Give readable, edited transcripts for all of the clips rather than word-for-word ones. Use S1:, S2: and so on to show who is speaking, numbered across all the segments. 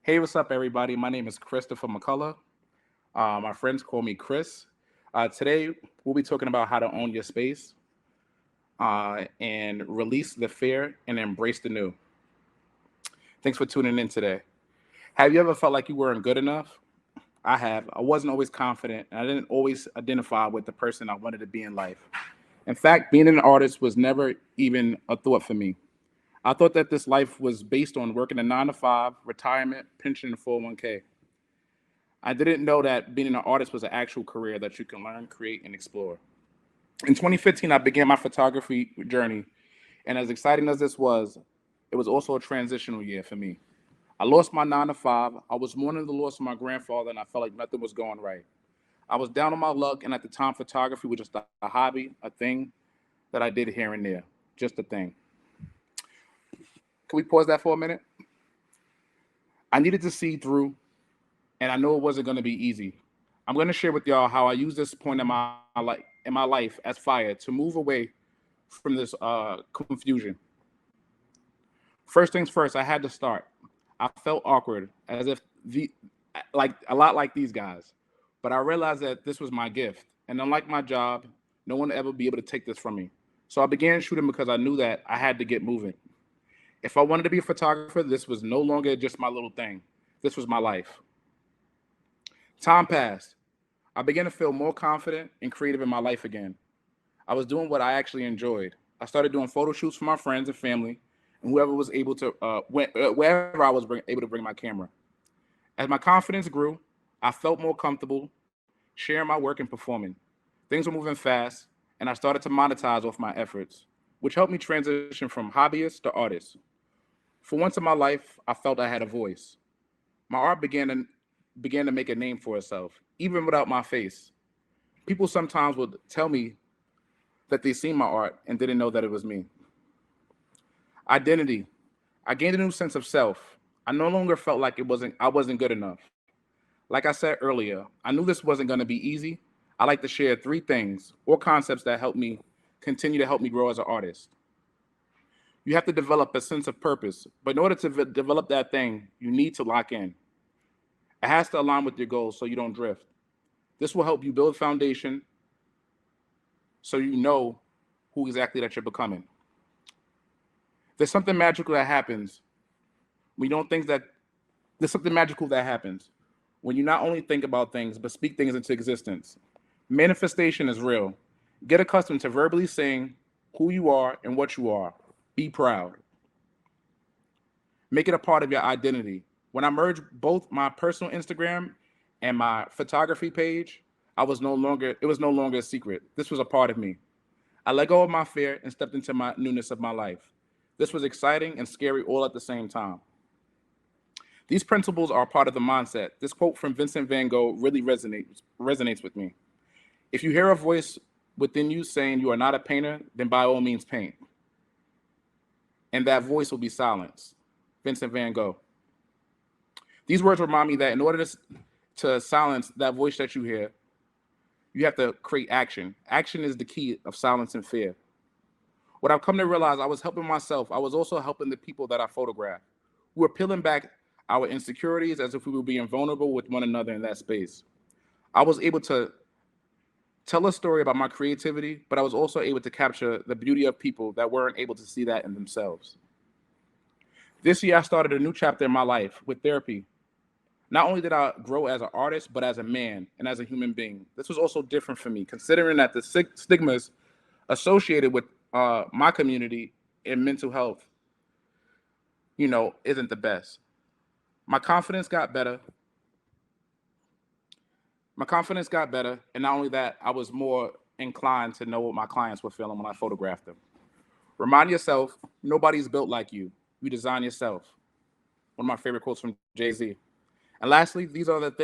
S1: Hey, what's up, everybody? My name is Christopher McCullough. My friends call me Chris. Today, we'll be talking about how to own your space and release the fear and embrace the new. Thanks for tuning in today. Have you ever felt like you weren't good enough? I have. I wasn't always confident, and I didn't always identify with the person I wanted to be in life. In fact, being an artist was never even a thought for me. I thought that this life was based on working a 9 to 5, retirement, pension, and 401k. I didn't know that being an artist was an actual career that you can learn, create, and explore. In 2015, I began my photography journey, and as exciting as this was, it was also a transitional year for me. I lost my 9 to 5. I was mourning the loss of my grandfather, and I felt like nothing was going right. I was down on my luck, and at the time, photography was just a hobby, a thing that I did here and there, just a thing. Can we pause that for a minute? I needed to see through, and I know it wasn't going to be easy. I'm going to share with y'all how I use this point in my life as fire to move away from this confusion. First things first, I had to start. I felt awkward, as if like a lot like these guys, but I realized that this was my gift, and unlike my job, no one will ever be able to take this from me. So I began shooting because I knew that I had to get moving. If I wanted to be a photographer, this was no longer just my little thing. This was my life. Time passed. I began to feel more confident and creative in my life again. I was doing what I actually enjoyed. I started doing photo shoots for my friends and family, and whoever was able to, wherever I was able to bring my camera. As my confidence grew, I felt more comfortable sharing my work and performing. Things were moving fast, and I started to monetize off my efforts, which helped me transition from hobbyist to artist. For once in my life, I felt I had a voice. My art began to make a name for itself, even without my face. People sometimes would tell me that they seen my art and didn't know that it was me. Identity. I gained a new sense of self. I no longer felt like I wasn't good enough. Like I said earlier, I knew this wasn't going to be easy. I like to share three things or concepts that help me grow as an artist. You have to develop a sense of purpose, but in order to develop that thing, you need to lock in. It has to align with your goals so you don't drift. This will help you build foundation so you know who exactly that you're becoming. There's something magical that happens when you don't think that there's something magical that happens when you not only think about things but speak things into existence. Manifestation is real. Get accustomed to verbally saying who you are and what you are. Be proud. Make it a part of your identity. When I merged both my personal Instagram and my photography page, it was no longer a secret. This was a part of me. I let go of my fear and stepped into my newness of my life. This was exciting and scary all at the same time. These principles are part of the mindset. This quote from Vincent van Gogh really resonates with me. If you hear a voice within you saying you are not a painter, then by all means paint. And that voice will be silenced. Vincent van Gogh. These words remind me that in order to silence that voice that you hear, you have to create action. Action is the key of silencing fear. What I've come to realize, I was helping myself. I was also helping the people that I photographed. We were peeling back our insecurities as if we were being vulnerable with one another in that space. I was able to tell a story about my creativity, but I was also able to capture the beauty of people that weren't able to see that in themselves. This year, I started a new chapter in my life with therapy. Not only did I grow as an artist, but as a man and as a human being. This was also different for me, considering that the stigmas associated with my community in mental health, isn't the best. My confidence got better. My confidence got better, and not only that, I was more inclined to know what my clients were feeling when I photographed them. Remind yourself, nobody's built like you. You design yourself. One of my favorite quotes from Jay-Z. And lastly, these are the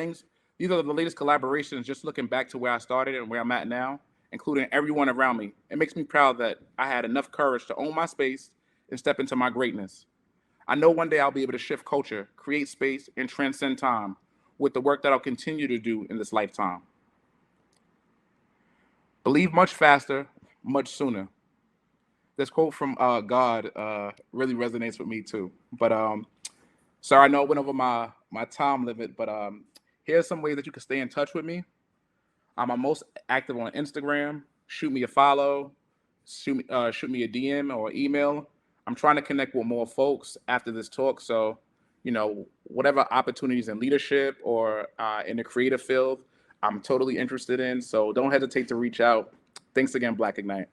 S1: latest collaborations, just looking back to where I started and where I'm at now, including everyone around me. It makes me proud that I had enough courage to own my space and step into my greatness. I know one day I'll be able to shift culture, create space, and transcend time with the work that I'll continue to do in this lifetime. Believe much faster, much sooner. This quote from God really resonates with me too. But sir, I know it went over my time limit, but here's some ways that you can stay in touch with me. I'm most active on Instagram. Shoot me a follow, shoot me a DM or email. I'm trying to connect with more folks after this talk. So, whatever opportunities in leadership or in the creative field, I'm totally interested in. So don't hesitate to reach out. Thanks again, Black Ignite.